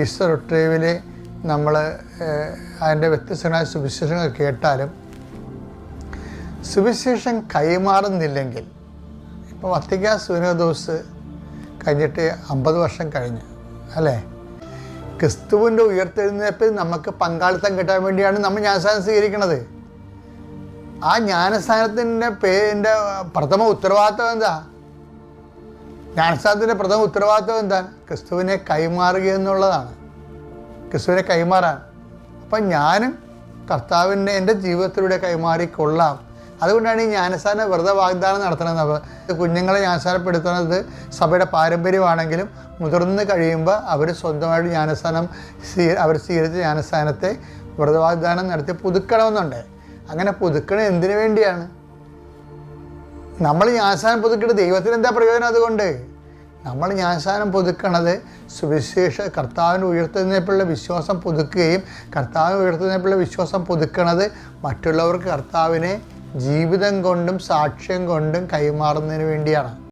Easter റിട്രീവിൽ നമ്മൾ അതിൻ്റെ വ്യത്യസ്തമായ സുവിശേഷങ്ങൾ കേട്ടാലും സുവിശേഷം കൈമാറുന്നില്ലെങ്കിൽ, ഇപ്പോൾ വത്തിക്കാൻ സുനോദോസ് കഴിഞ്ഞിട്ട് 50 വർഷം കഴിഞ്ഞു അല്ലേ? ക്രിസ്തുവിൻ്റെ ഉയർത്തെഴുന്നേൽപ്പിൽ നമുക്ക് പങ്കാളിത്തം കിട്ടാൻ വേണ്ടിയാണ് നമ്മൾ ജ്ഞാനസ്നാനം സ്വീകരിക്കുന്നത്. ആ ജ്ഞാനസ്നാനത്തിൻ്റെ പ്രഥമ ഉത്തരവാദിത്വം എന്താ? ജ്ഞാനസ്നാനത്തിൻ്റെ പ്രഥമ ഉത്തരവാദിത്വം എന്താണ്? ക്രിസ്തുവിനെ കൈമാറുക എന്നുള്ളതാണ്. ക്രിസ്തുവിനെ കൈമാറാൻ. അപ്പം ഞാനും കർത്താവിൻ്റെ എൻ്റെ ജീവിതത്തിലൂടെ കൈമാറിക്കൊള്ളാം. അതുകൊണ്ടാണ് ഈ ജ്ഞാനസ്നാനം വെറുതെ വാഗ്ദാനം നടത്തണമെന്ന്. കുഞ്ഞുങ്ങളെ ജ്ഞാനസ്നാനപ്പെടുത്തുന്നത് സഭയുടെ പാരമ്പര്യമാണെങ്കിലും മുതിർന്ന് കഴിയുമ്പോൾ അവർ സ്വന്തമായിട്ട് ജ്ഞാനസ്നാനം അവർ സ്വീകരിച്ച ജ്ഞാനസ്നാനത്തെ വെറുതെ വാഗ്ദാനം നടത്തി പുതുക്കണമെന്നുണ്ട്. അങ്ങനെ പുതുക്കണം എന്തിനു വേണ്ടിയാണ്? നമ്മൾ ജ്ഞാനസ്നാനം പുതുക്കിയിട്ട് ദൈവത്തിന് എന്താ പ്രയോജനം? അതുകൊണ്ട് നമ്മൾ ജ്ഞാനസ്നാനം പുതുക്കണത് കർത്താവിൻ്റെ ഉയർത്തെഴുന്നേൽപ്പിലുള്ള വിശ്വാസം പുതുക്കുകയും കർത്താവിൻ്റെ ഉയർത്തെഴുന്നേൽപ്പിലുള്ള വിശ്വാസം പുതുക്കണത് മറ്റുള്ളവർക്ക് കർത്താവിനെ ജീവിതം കൊണ്ടും സാക്ഷ്യം കൊണ്ടും കൈമാറുന്നതിന് വേണ്ടിയാണ്.